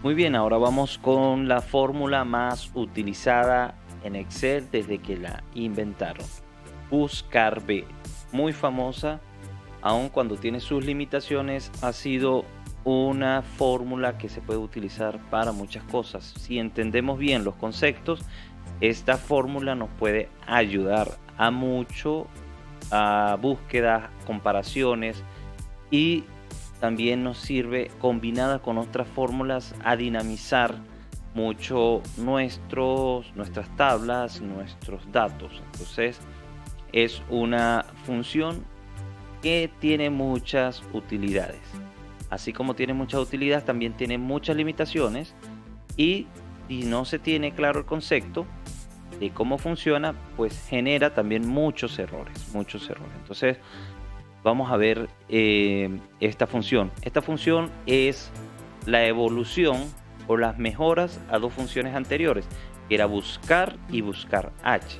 Muy bien, ahora vamos con la fórmula más utilizada en Excel desde que la inventaron. Buscar B. Muy famosa, aun cuando tiene sus limitaciones, ha sido una fórmula que se puede utilizar para muchas cosas. Si entendemos bien los conceptos, esta fórmula nos puede ayudar a mucho, a búsquedas, comparaciones, y también nos sirve combinada con otras fórmulas a dinamizar mucho nuestras tablas, nuestros datos. Entonces es una función que tiene muchas utilidades. Así como tiene muchas utilidades, también tiene muchas limitaciones, y si no se tiene claro el concepto de cómo funciona, pues genera también muchos errores, muchos errores. Entonces vamos a ver esta función. Esta función es la evolución o las mejoras a dos funciones anteriores, que era buscar y buscar H.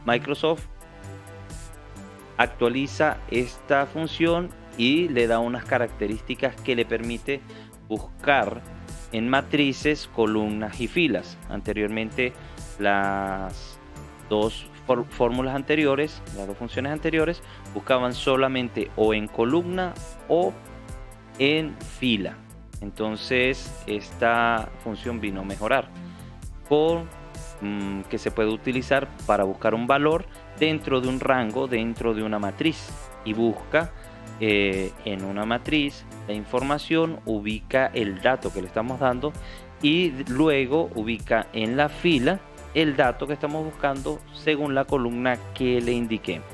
Microsoft actualiza esta función y le da unas características que le permite buscar en matrices, columnas y filas. Anteriormente, las dos fórmulas anteriores, las dos funciones anteriores, buscaban solamente o en columna o en fila. Entonces esta función vino a mejorar con que se puede utilizar para buscar un valor dentro de un rango, dentro de una matriz, y busca en una matriz la información, ubica el dato que le estamos dando y luego ubica en la fila el dato que estamos buscando según la columna que le indiquemos.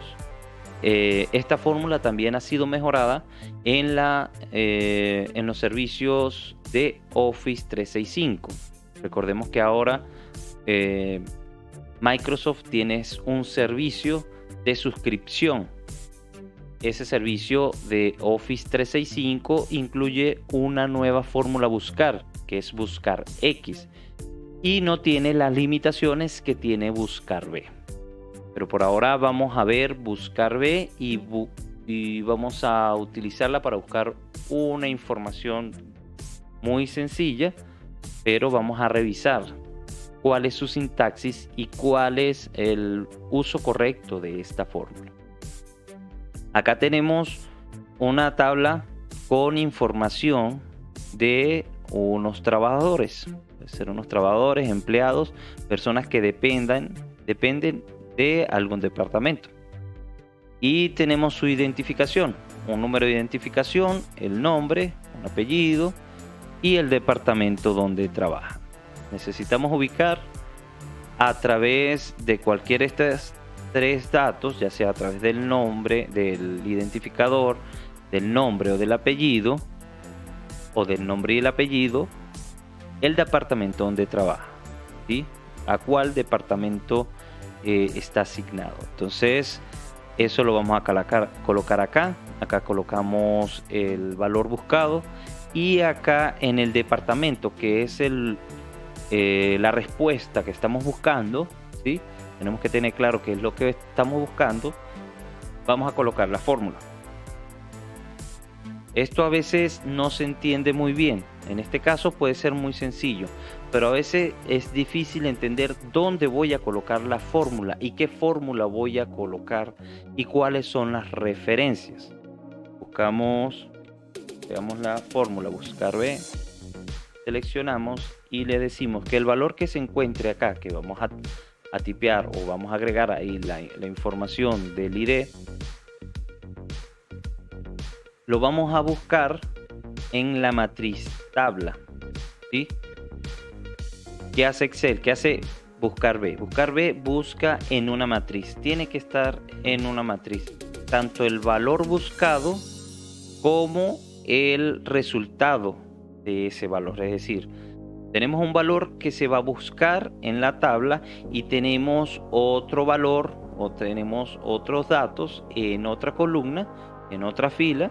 Esta fórmula también ha sido mejorada en los servicios de Office 365. Recordemos que ahora Microsoft tiene un servicio de suscripción. Ese servicio de Office 365 incluye una nueva fórmula buscar, que es buscar X, y no tiene las limitaciones que tiene buscar B. Pero por ahora vamos a ver buscar B y vamos a utilizarla para buscar una información muy sencilla, pero vamos a revisar cuál es su sintaxis y cuál es el uso correcto de esta fórmula. Acá tenemos una tabla con información de unos trabajadores. Puede ser unos trabajadores, empleados, personas que dependen de algún departamento. Y tenemos su identificación, un número de identificación, el nombre, un apellido y el departamento donde trabaja. Necesitamos ubicar a través de cualquiera de estos tres datos, ya sea a través del nombre, del identificador, del nombre o del apellido, o del nombre y el apellido, el departamento donde trabaja, ¿sí? A cuál departamento está asignado. Entonces eso lo vamos a colocar acá. Acá colocamos el valor buscado y acá en el departamento, que es la respuesta que estamos buscando, ¿sí? Tenemos que tener claro qué es lo que estamos buscando. Vamos a colocar la fórmula. Esto a veces no se entiende muy bien. En este caso puede ser muy sencillo, pero a veces es difícil entender dónde voy a colocar la fórmula y qué fórmula voy a colocar y cuáles son las referencias. Veamos la fórmula, buscar B, seleccionamos y le decimos que el valor que se encuentre acá, que vamos a tipear o vamos a agregar ahí la información del ID, lo vamos a buscar en la matriz tabla, ¿sí? ¿Qué hace Excel? ¿Qué hace buscar B? Buscar B busca en una matriz. Tiene que estar en una matriz. Tanto el valor buscado como el resultado de ese valor. Es decir, tenemos un valor que se va a buscar en la tabla y tenemos otro valor o tenemos otros datos en otra columna, en otra fila,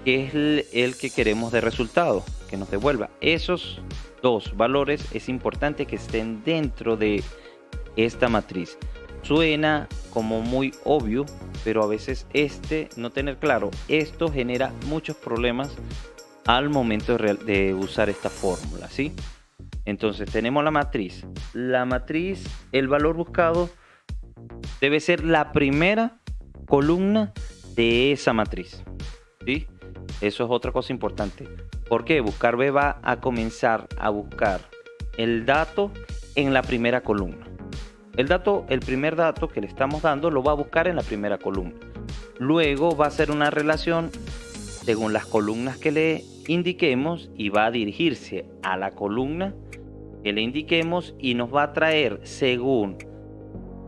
que es el que queremos de resultado, que nos devuelva. Esos dos valores es importante que estén dentro de esta matriz. Suena como muy obvio, pero a veces no tener claro esto genera muchos problemas al momento de usar esta fórmula, ¿sí? Entonces tenemos la matriz. La matriz, el valor buscado debe ser la primera columna de esa matriz, ¿sí? Eso es otra cosa importante. Porque buscar B va a comenzar a buscar el dato en la primera columna. El primer dato que le estamos dando lo va a buscar en la primera columna. Luego va a hacer una relación según las columnas que le indiquemos y va a dirigirse a la columna que le indiquemos y nos va a traer según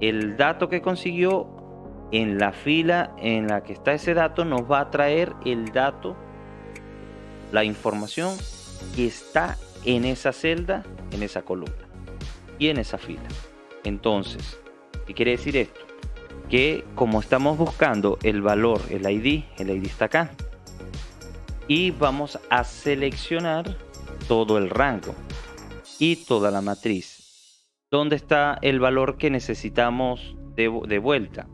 el dato que consiguió en la fila en la que está ese dato, nos va a traer el dato, la información que está en esa celda, en esa columna y en esa fila. Entonces, ¿qué quiere decir esto? Que como estamos buscando el valor, el ID está acá y vamos a seleccionar todo el rango y toda la matriz. ¿Dónde está el valor que necesitamos de vuelta?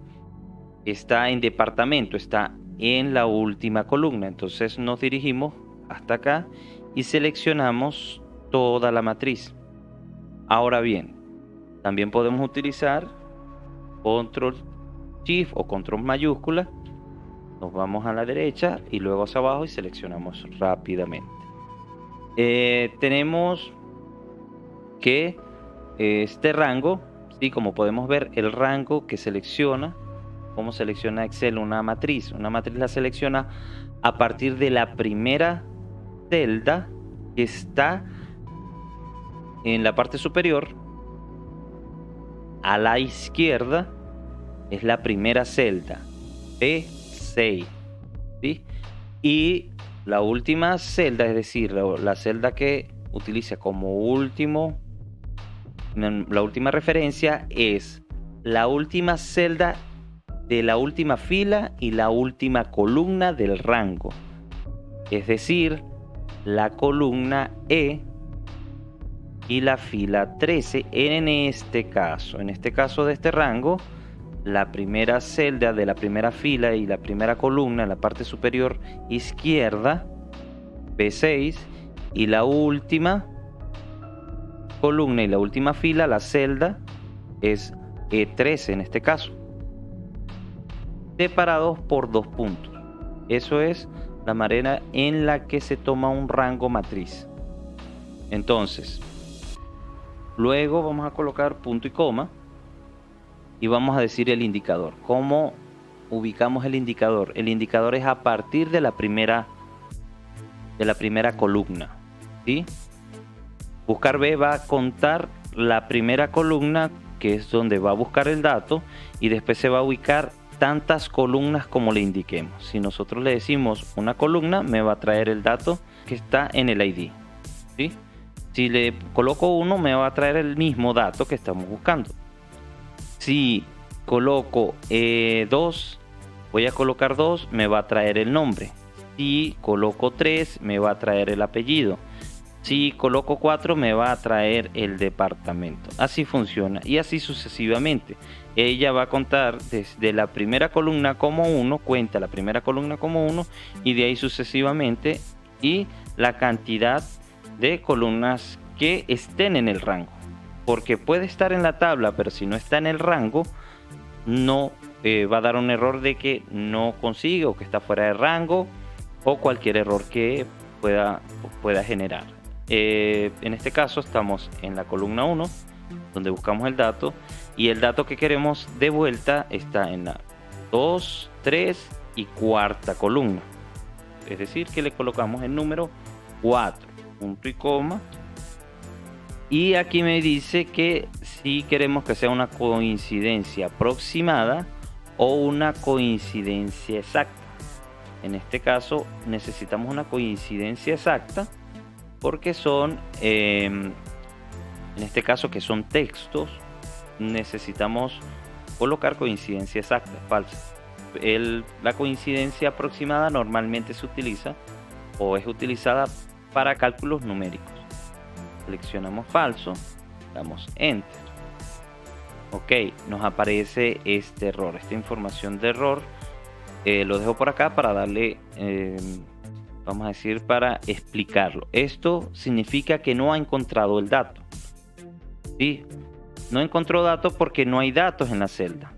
Está en departamento, está en la última columna. Entonces nos dirigimos hasta acá y seleccionamos toda la matriz. Ahora bien, también podemos utilizar Control Shift o Control mayúscula. Nos vamos a la derecha y luego hacia abajo y seleccionamos rápidamente. Tenemos que este rango, ¿sí? Como podemos ver, el rango que selecciona, cómo selecciona Excel una matriz. Una matriz la selecciona a partir de la primera celda que está en la parte superior. A la izquierda es la primera celda, B6, ¿sí? Y la última celda, es decir, la celda que utiliza como último, la última referencia es la última celda de la última fila y la última columna del rango, es decir, la columna E y la fila 13 en este caso de este rango, la primera celda de la primera fila y la primera columna en la parte superior izquierda, B6, y la última columna y la última fila, la celda, es E13 en este caso, separados por 2 puntos. Eso es la manera en la que se toma un rango matriz. Entonces, luego vamos a colocar punto y coma y vamos a decir el indicador. ¿Cómo ubicamos el indicador? El indicador es a partir de la primera columna, ¿sí? Buscar B va a contar la primera columna, que es donde va a buscar el dato, y después se va a ubicar tantas columnas como le indiquemos. Si nosotros le decimos una columna, me va a traer el dato que está en el ID, ¿sí? Si le coloco 1, me va a traer el mismo dato que estamos buscando. Si coloco 2, voy a colocar 2, me va a traer el nombre. Si coloco 3, me va a traer el apellido. Si coloco 4, me va a traer el departamento. Así funciona y así sucesivamente. Ella va a contar desde la primera columna como 1, cuenta la primera columna como 1 y de ahí sucesivamente, y la cantidad de columnas que estén en el rango, porque puede estar en la tabla, pero si no está en el rango, no va a dar un error de que no consigue o que está fuera de rango o cualquier error que pueda generar. En este caso estamos en la columna 1, donde buscamos el dato, y el dato que queremos de vuelta está en la 2, 3 y cuarta columna, es decir, que le colocamos el número 4, punto y coma, y aquí me dice que si queremos que sea una coincidencia aproximada o una coincidencia exacta. En este caso necesitamos una coincidencia exacta porque son, en este caso que son textos, necesitamos colocar coincidencia exacta, falsa. La coincidencia aproximada normalmente se utiliza o es utilizada para cálculos numéricos. Seleccionamos falso, damos enter. Ok, nos aparece este error, esta información de error. Lo dejo por acá para darle vamos a decir para explicarlo. Esto significa que no ha encontrado el dato. ¿Sí? No encontró datos porque no hay datos en la celda.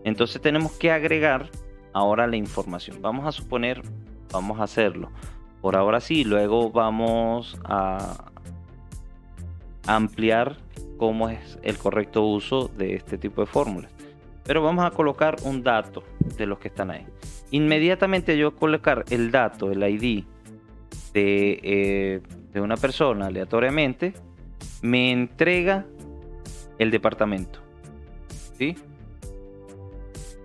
Entonces tenemos que agregar ahora la información. Vamos a suponer, vamos a hacerlo por ahora sí, luego vamos a ampliar cómo es el correcto uso de este tipo de fórmulas. Pero vamos a colocar un dato de los que están ahí. Inmediatamente yo colocar el dato, el ID de una persona aleatoriamente, me entrega el departamento. ¿Sí?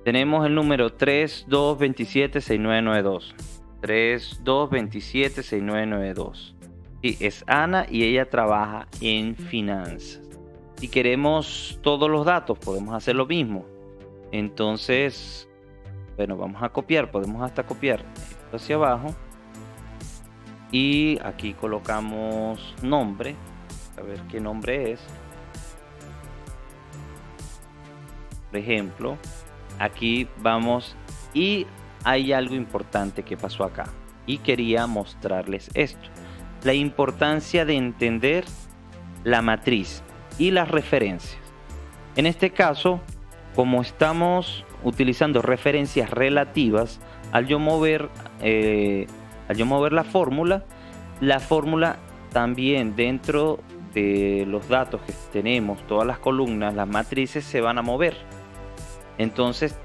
Tenemos el número 32276992. 32276992. Sí, es Ana y ella trabaja en finanzas. Si queremos todos los datos, podemos hacer lo mismo. Entonces, bueno, vamos a copiar. Podemos hasta copiar esto hacia abajo. Y aquí colocamos nombre. A ver qué nombre es. Por ejemplo, aquí vamos y hay algo importante que pasó acá. Y quería mostrarles esto. La importancia de entender la matriz y las referencias. En este caso, como estamos utilizando referencias relativas, al yo mover la fórmula también dentro de los datos que tenemos, todas las columnas, las matrices se van a mover. Entonces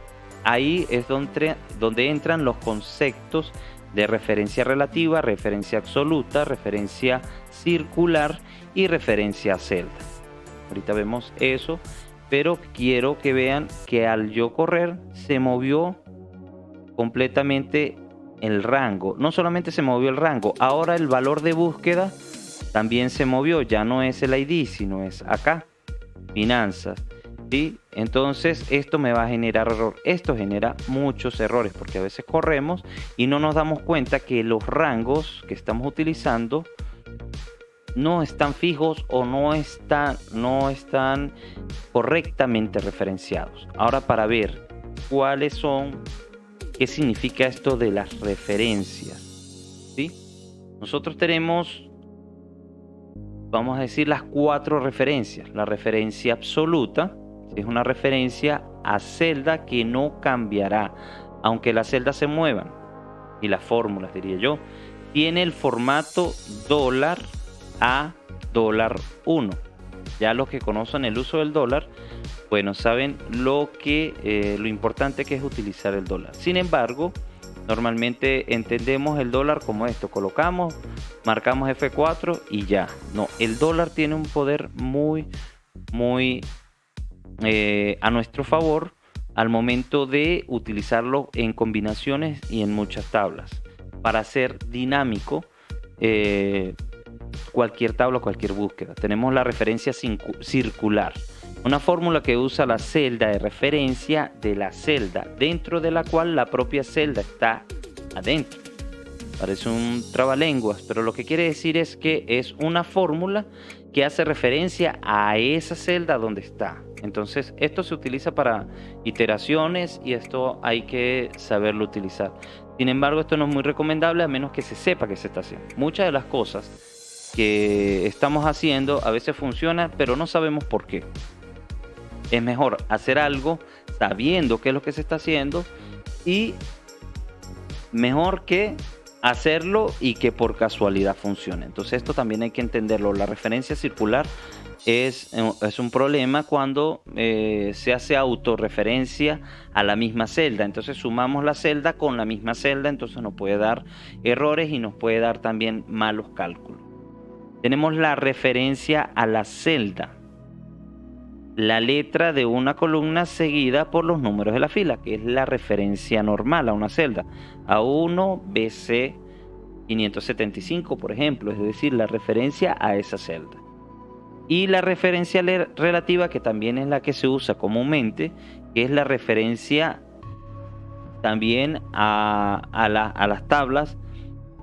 ahí es donde entran los conceptos de referencia relativa, referencia absoluta, referencia circular y referencia a celda. Ahorita vemos eso, pero quiero que vean que al yo correr se movió completamente el rango. No solamente se movió el rango, ahora el valor de búsqueda también se movió. Ya no es el ID, sino es acá, finanzas. ¿Sí? Entonces esto me va a generar error. Esto genera muchos errores porque a veces corremos y no nos damos cuenta que los rangos que estamos utilizando no están fijos o no están correctamente referenciados. Ahora, para ver qué significa esto de las referencias, ¿sí? Nosotros tenemos, vamos a decir, las 4 referencias. La referencia absoluta es una referencia a celda que no cambiará, aunque las celdas se muevan. Y las fórmulas, diría yo, tiene el formato dólar a $1. Ya los que conocen el uso del dólar, bueno, saben lo importante que es utilizar el dólar. Sin embargo, normalmente entendemos el dólar como esto: colocamos, marcamos F4 y ya. No, el dólar tiene un poder muy a nuestro favor al momento de utilizarlo en combinaciones y en muchas tablas para hacer dinámico cualquier tabla, cualquier búsqueda. Tenemos la referencia circular, una fórmula que usa la celda de referencia de la celda dentro de la cual la propia celda está adentro. Parece un trabalenguas, pero lo que quiere decir es que es una fórmula que hace referencia a esa celda donde está. Entonces esto se utiliza para iteraciones y esto hay que saberlo utilizar. Sin embargo, esto no es muy recomendable a menos que se sepa que se está haciendo. Muchas de las cosas que estamos haciendo a veces funcionan, pero no sabemos por qué. Es mejor hacer algo sabiendo qué es lo que se está haciendo y mejor que hacerlo y que por casualidad funcione. Entonces esto también hay que entenderlo. La referencia circular es un problema cuando se hace autorreferencia a la misma celda. Entonces sumamos la celda con la misma celda, entonces nos puede dar errores y nos puede dar también malos cálculos. Tenemos la referencia a la celda, la letra de una columna seguida por los números de la fila, que es la referencia normal a una celda. A1 BC 575, por ejemplo, es decir, la referencia a esa celda. Y la referencia relativa, que también es la que se usa comúnmente, que es la referencia también a las tablas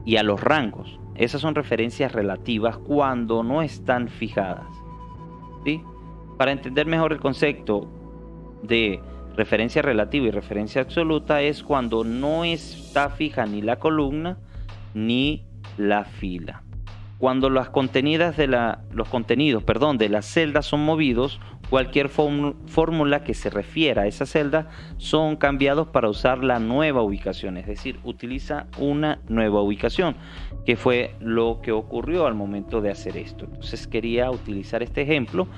y a los rangos. Esas son referencias relativas cuando no están fijadas, ¿sí? Para entender mejor el concepto de referencia relativa y referencia absoluta, es cuando no está fija ni la columna ni la fila. Cuando los contenidos de las celdas son movidos, cualquier fórmula que se refiera a esa celda son cambiados para usar la nueva ubicación, es decir, utiliza una nueva ubicación, que fue lo que ocurrió al momento de hacer esto. Entonces quería utilizar este ejemplo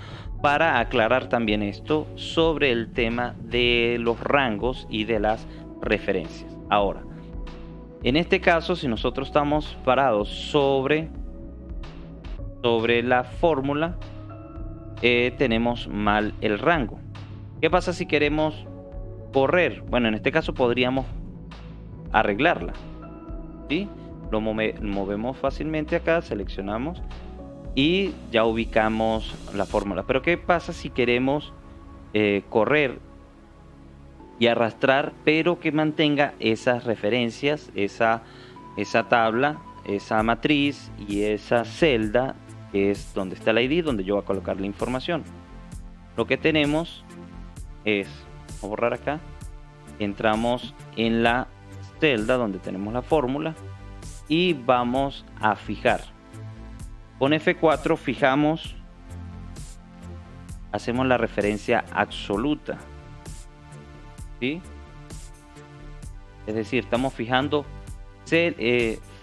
para aclarar también esto sobre el tema de los rangos y de las referencias. Ahora, en este caso, si nosotros estamos parados sobre la fórmula, tenemos mal el rango. ¿Qué pasa si queremos correr? Bueno, en este caso podríamos arreglarla, ¿sí? Lo movemos fácilmente acá, seleccionamos y ya ubicamos la fórmula. Pero ¿qué pasa si queremos correr y arrastrar, pero que mantenga esas referencias, esa tabla, esa matriz y esa celda, que es donde está el ID, donde yo voy a colocar la información? Lo que tenemos es, vamos a borrar acá, entramos en la celda donde tenemos la fórmula y vamos a fijar. Con F4 fijamos, hacemos la referencia absoluta, ¿sí? Es decir, estamos fijando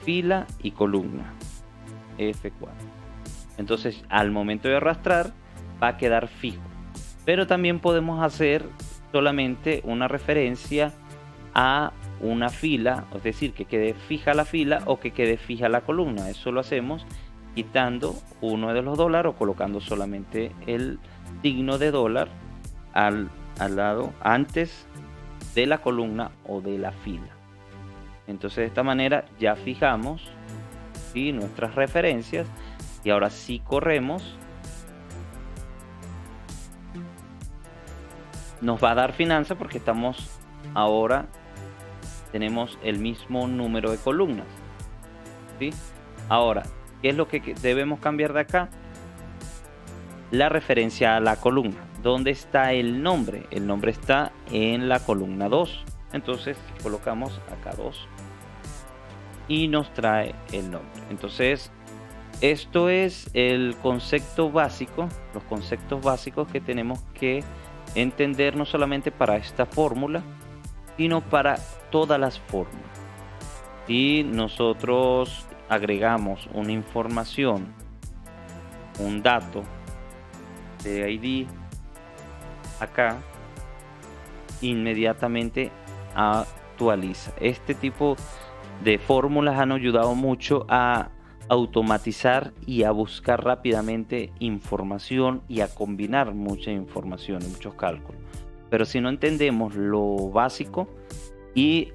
fila y columna, F4. Entonces, al momento de arrastrar, va a quedar fijo. Pero también podemos hacer solamente una referencia a una fila, es decir, que quede fija la fila o que quede fija la columna. Eso lo hacemos quitando uno de los dólares o colocando solamente el signo de dólar al lado antes de la columna o de la fila. Entonces, de esta manera ya fijamos, ¿sí?, nuestras referencias. Y ahora si corremos, nos va a dar finanza porque tenemos el mismo número de columnas, ¿sí? Ahora, ¿qué es lo que debemos cambiar de acá? La referencia a la columna. ¿Dónde está el nombre? El nombre está en la columna 2. Entonces colocamos acá 2 y nos trae el nombre. Entonces, esto es el concepto básico, los conceptos básicos que tenemos que entender no solamente para esta fórmula, sino para todas las fórmulas. Si nosotros agregamos una información, un dato de ID acá, inmediatamente actualiza. Este tipo de fórmulas han ayudado mucho a automatizar y a buscar rápidamente información y a combinar mucha información y muchos cálculos. Pero si no entendemos lo básico y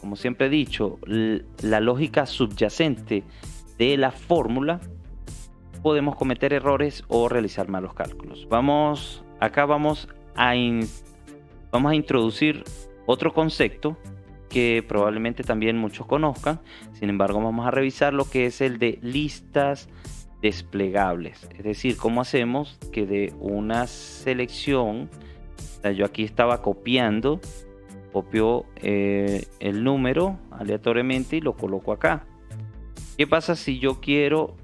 como siempre he dicho, la lógica subyacente de la fórmula, podemos cometer errores o realizar malos cálculos. Vamos a introducir otro concepto que probablemente también muchos conozcan. Sin embargo, vamos a revisar lo que es el de listas desplegables. Es decir, cómo hacemos que de una selección, yo aquí estaba copio el número aleatoriamente y lo coloco acá. ¿Qué pasa si yo quiero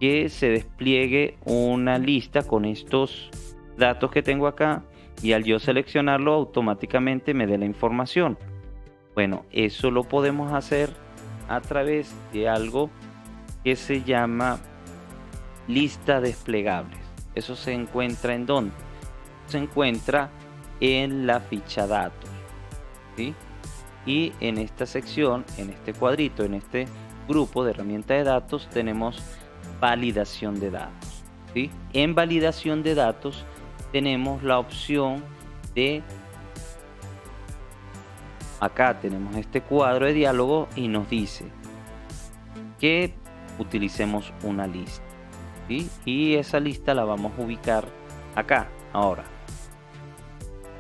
que se despliegue una lista con estos datos que tengo acá y al yo seleccionarlo automáticamente me dé la información? Bueno, eso lo podemos hacer a través de algo que se llama lista desplegables. Eso se encuentra ¿en dónde? Se encuentra en la ficha datos, ¿sí? Y en esta sección, en este cuadrito, en este grupo de herramientas de datos, tenemos validación de datos, ¿sí? En validación de datos tenemos la opción de, acá tenemos este cuadro de diálogo y nos dice que utilicemos una lista, ¿sí? Y esa lista la vamos a ubicar acá. Ahora,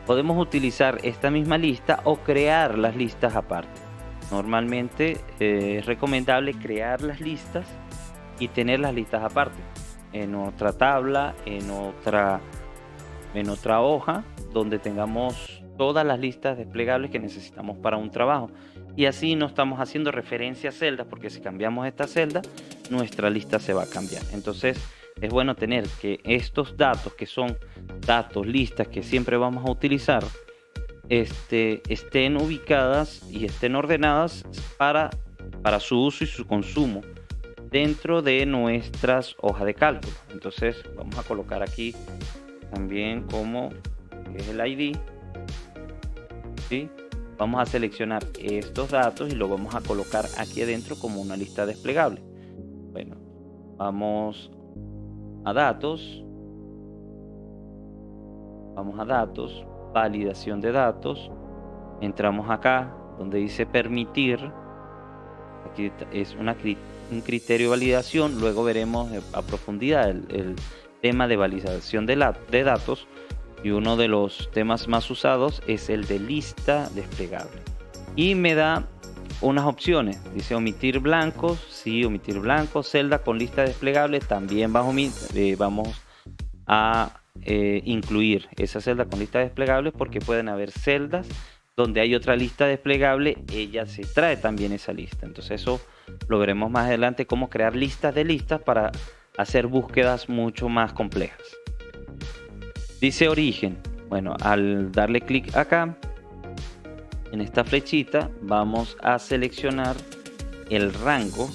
podemos utilizar esta misma lista o crear las listas aparte. Normalmente es recomendable crear las listas y tener las listas aparte, en otra tabla, en otra hoja, donde tengamos todas las listas desplegables que necesitamos para un trabajo. Y así no estamos haciendo referencia a celdas, porque si cambiamos esta celda, nuestra lista se va a cambiar. Entonces es bueno tener que estos datos, que son datos, listas que siempre vamos a utilizar, estén ubicadas y estén ordenadas para su uso y su consumo dentro de nuestras hojas de cálculo. Entonces vamos a colocar aquí también como es el ID, ¿sí? Vamos a seleccionar estos datos y lo vamos a colocar aquí adentro como una lista desplegable. Bueno, vamos a datos, validación de datos, entramos acá donde dice permitir, aquí es un criterio de validación, luego veremos a profundidad el tema de validación de datos, y uno de los temas más usados es el de lista desplegable. Y me da unas opciones, dice omitir blancos, sí, omitir blancos, celda con lista desplegable, también vamos a incluir esa celda con lista desplegable, porque pueden haber celdas donde hay otra lista desplegable, ella se trae también esa lista. Entonces eso lo veremos más adelante, cómo crear listas de listas para hacer búsquedas mucho más complejas. Dice origen. Bueno, al darle clic acá en esta flechita, vamos a seleccionar el rango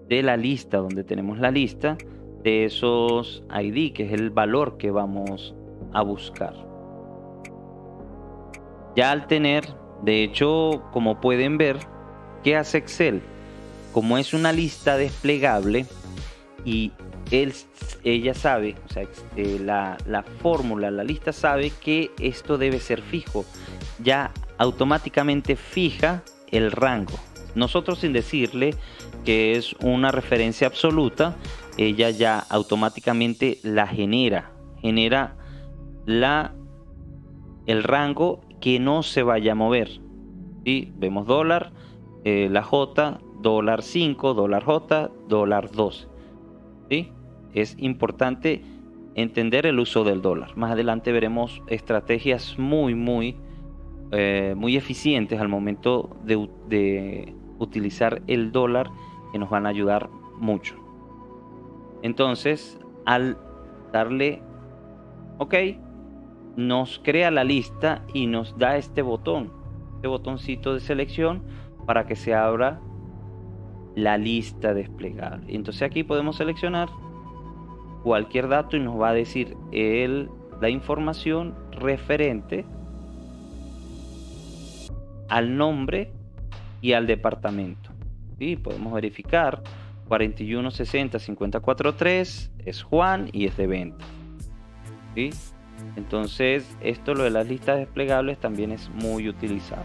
de la lista, donde tenemos la lista de esos ID, que es el valor que vamos a buscar. Ya al tener, de hecho, como pueden ver, ¿qué hace Excel? Como es una lista desplegable y ella sabe, o sea, la fórmula, la lista sabe que esto debe ser fijo, ya automáticamente fija el rango. Nosotros, sin decirle que es una referencia absoluta, ella ya automáticamente la genera el rango que no se vaya a mover. ¿Sí? Vemos dólar, la J, dólar 5, dólar J, dólar 12. ¿Sí? Es importante entender el uso del dólar. Más adelante veremos estrategias muy eficientes al momento de utilizar el dólar, que nos van a ayudar mucho. Entonces, al darle OK, nos crea la lista y nos da este botoncito de selección para que se abra la lista desplegable. Entonces aquí podemos seleccionar cualquier dato y nos va a decir la información referente al nombre y al departamento. ¿Sí? Podemos verificar 4160-543 es Juan y es de venta. ¿Sí? Entonces esto, lo de las listas desplegables, también es muy utilizado.